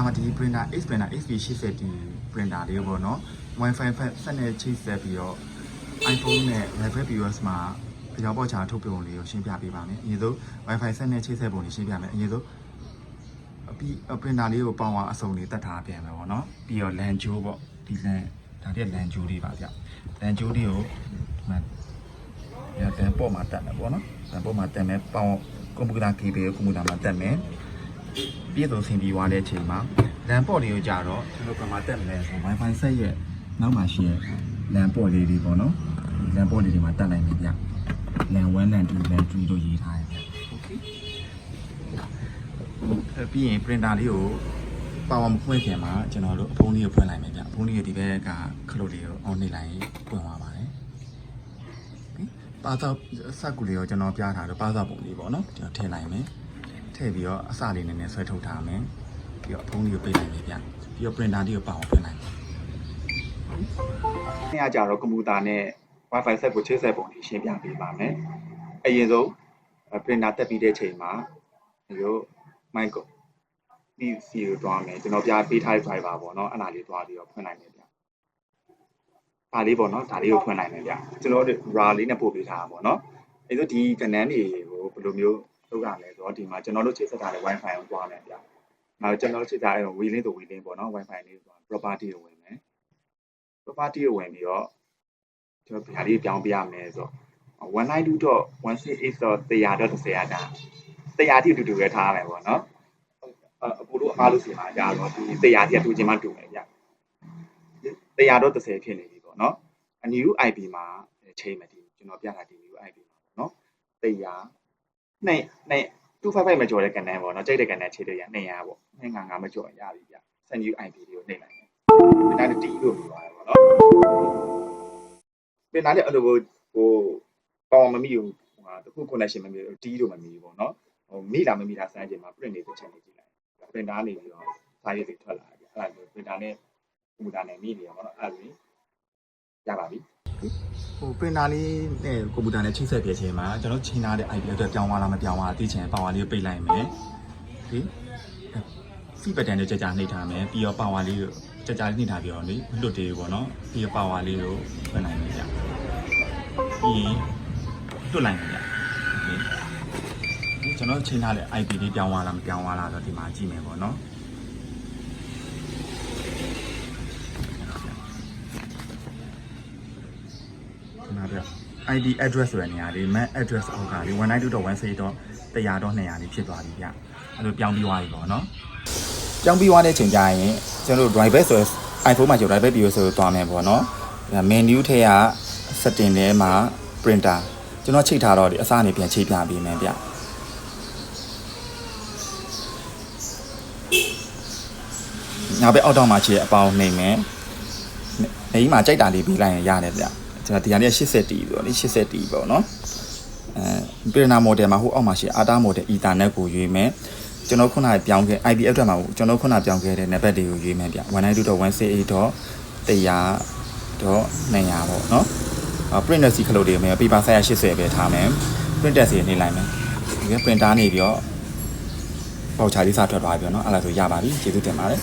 မှာဒီ printer X printer XP80 printer လေးပေါ့နော် Wi-Fi ဆက်နဲ့ချိတ်ဆက်ပြီးတော့ iPhone နဲ့ Level POS မှာကြောက်ပေါ်ချာထုတ်ပုံလေးကိုရှင်းပြပေးပါမယ်အရင်ဆုံး Wi-Fi ဆက်နဲ့ချိတ်ဆက်ပုံလေးရှင်းပြမယ်အရင်ဆုံးပြီး printer လေးကိုပေါင်းအောင်အစုံလေးတက်ထားပြန်မယ်ပေါ့နော်ပြီးတော့ LAN ကြိုးပေါ့ဒီ LAN ဒါပြ LAN ကြိုးလေးပါဗျ LAN ကြိုးလေးကိုဒီမှာတန်ပေါ်မှာတက်မယ်ပေါ့နော်တန်ပေါ်မှာတက်မယ်ပေါင်းကွန်ပျူတာ cable ကွန်ပျူတာမှာတက်မယ်ပြည့်စုံဆင်ပြီးသွားတဲ့အချိန်မှာ LAN ပေါ့လေးကိုကြာတော့ကျွန်တော်ကမှတက်မလဲဆို Wi-Fi ဆက်ရဲ့နောက်မှာရှိရဲ့ LAN ပေါ့လေးတွေပေါ့နော် LAN ပေါ့လေးတွေမှာတက်နိုင်ပြီဗျ LAN 1 LAN 2 LAN 3တို့ရေးထားတယ်ဗျ Okay ပြီးရင် printer လေးကိုပါဝါမဖွင့်ခင်မှာကျွန်တော်တို့အဖုံးလေးကိုဖွင့်လိုက်မယ်ဗျအဖုံးလေးရဲ့ဒီဘက်ကခလုတ်လေးကို on နေလိုက်ရင်ပွင့်သွားပါတယ်ပါသောစက်ကူလေးကိုကျွန်တော်ပြထားတော့ပါသောပုံလေးပေါ့နော်ကျွန်တော်ထည့်လိုက်မယ်ထည့်ပြီးတော့အစလေးနည်းနည်းဆွဲထုတ်ထားမယ်ပြီးတော့အဖုံးလေးကိုပိတ်လိုက်မယ်ဗျပြီးတော့ printer လေးကိုပါအောင်ဖွင့်လိုက်မယ်နေ့ကကြာတော့ကွန်ပျူတာနဲ့ Wi-Fi ဆက်ကိုချိတ်ဆက်ပုံလေးရှင်းပြပေးပါမယ်အရင်ဆုံး printer တက်ပြီးတဲ့ချိန်မှာဒီလို mic ကို PC ကိုတွားမယ်ကျွန်တော်ပြပေးထားတဲ့ driver ပေါ့နော်အဲ့ဒါလေးတွားပြီးတော့ဖွင့်လိုက်မယ်ဗျဒါလေးပေါ့နော်ဒါလေးကိုဖွင့်လိုက်မယ်ဗျကျွန်တော်တို့ RAR လေးနဲ့ပို့ပေးထားတာပေါ့နော်အဲ့ဒါဒီကဏ္ဍတွေကိုဘယ်လိုမျိုးလုပ်ရလဲဆိုတော့ဒီမှာကျွန်တော်တို့ချိတ်ဆက်ထားတဲ့ Wi-Fi ကိုတွားမယ်ဗျနောက်ကျွန်တော်တို့ချိတ်ထားတဲ့ WeLink ဆို WeLink ပေါ့နော် Wi-Fi လေးဆို property ကိုဝင်မယ် property ကိုဝင်ပြီးတော့ကျွန်တော်ဗျာလေးပြောင်းပြရမယ်ဆိုတော့ 192.168.100.10 က100တိတူတူပဲထားရမယ်ပေါ့နော်အပို့လို့အမားလို့စီမှာကြာတော့ဒီ100တိတူချင်းမှတူမယ်ဗျ100.10 ဖြစ်နေပြီပေါ့နော်အ new IP မှာချိန်မယ်ဒီကျွန်တော်ပြတာဒီ new IP မှာပေါ့နော်100နဲ့255မကျော်တဲ့ကန်တန်းပေါ့နော်ကြိုက်တဲ့ကန်တန်းချိန်လို့ရ200ပေါ့255မကျော်ရပြီဗျဆက် new IP လေးကိုနှိပ်လိုက်မယ်ဒါနဲ့တီးလို့ပြောရတယ်ပေါ့နော်ပြန်လာတဲ့အဲ့လိုဟိုပေါမမိဘူးတခု connection မမိဘူးတီးလို့မမိဘူးပေါ့နော်ဟိုမိလားမမိလားစမ်းကြည့်မှာ print လေးတစ်ချက်နေကြည့်လိုက် printer နေပြီးတော့စာရေးတွေထွက်လာတယ်အဲ့ဒါမျိုး printer နဲ့ကွန်ပျူတာနဲ့မိနေရပါတော့အဲ့ဒါရပါပြီဟို printer လေးနဲ့ကွန်ပျူတာနဲ့ချိတ်ဆက်ပြခြင်းမှာကျွန်တော်ချိန်ထားတဲ့ IP အတွက်ပြောင်းသွားလားမပြောင်းသွားသိချင်ပါဝါလေးကိုပိတ်လိုက်မယ်ဒီစီဘတ်တန်နဲ့ကြာကြာနှိပ်ထားမယ်ပြီးတော့ပါဝါလေးကိုကြာကြာနှိပ်ထားပြီးတော့လေလွတ်သေးဘူးပေါ့နော်ပြီးတော့ပါဝါလေးကိုဖွင့်လိုက်မယ်ကြာပြီးရင်တွတ်လိုက်မယ်ကြာကျွန်တော်ချိန်ထားတဲ့ IP လေးပြောင်းသွားလားမပြောင်းသွားလားဆိုတော့ဒီမှာကြည့်မယ်ပေါ့နော်ဒီမှာပြ ID address ဆိုတဲ့နေရာလေး MAC address အောက်ကလေး 192.168.100.200 လေးဖြစ်သွားပြီဗျအဲ့လိုပြောင်းပြီးသွားပြီပေါ့နော်ပြောင်းပြီးသွားတဲ့အချိန်ကျရင်ကျွန်တော်တို့ driver ဆို iPhone မှာကျ driver PO ဆိုတော့တွားမယ်ပေါ့နော် menu ထဲက setting ထဲမှာ printer ကျွန်တော်ချိန်ထားတော့ဒီအစအနေပြန်ချိန်ပြပေးမယ်ဗျနောက်ပဲအောက်တော့မှရှိတဲ့အပေါင်းနှိမ့်မယ်နေမှာကြိုက်တာလေးပြီးလိုက်ရင်ရတယ်ဗျကျွန်တော်ဒီဟာလေး80တီဆိုတော့လေ80တီပေါ့နော်printer model မှာဟိုအောက်မှာရှိ ATA model Ethernet ကိုရွေးမယ်ကျွန်တော်ခုနကပြောင်းခဲ့ IP address မှာကျွန်တော်ခုနပြောင်းခဲ့တဲ့ name တွေကိုရွေးမယ်ဗျ 192.168.100.200 ပေါ့နော် printer စီခလုတ်တွေမယ် paper size 80ပဲထားမယ် printer စီနေလိုက်မယ်ဒီက printer နေပြီးတော့ပေါချာလေးစထွက်သွားပြီပေါ့နော်အဲ့ဒါဆိုရပါပြီကျေးဇူးတင်ပါတယ်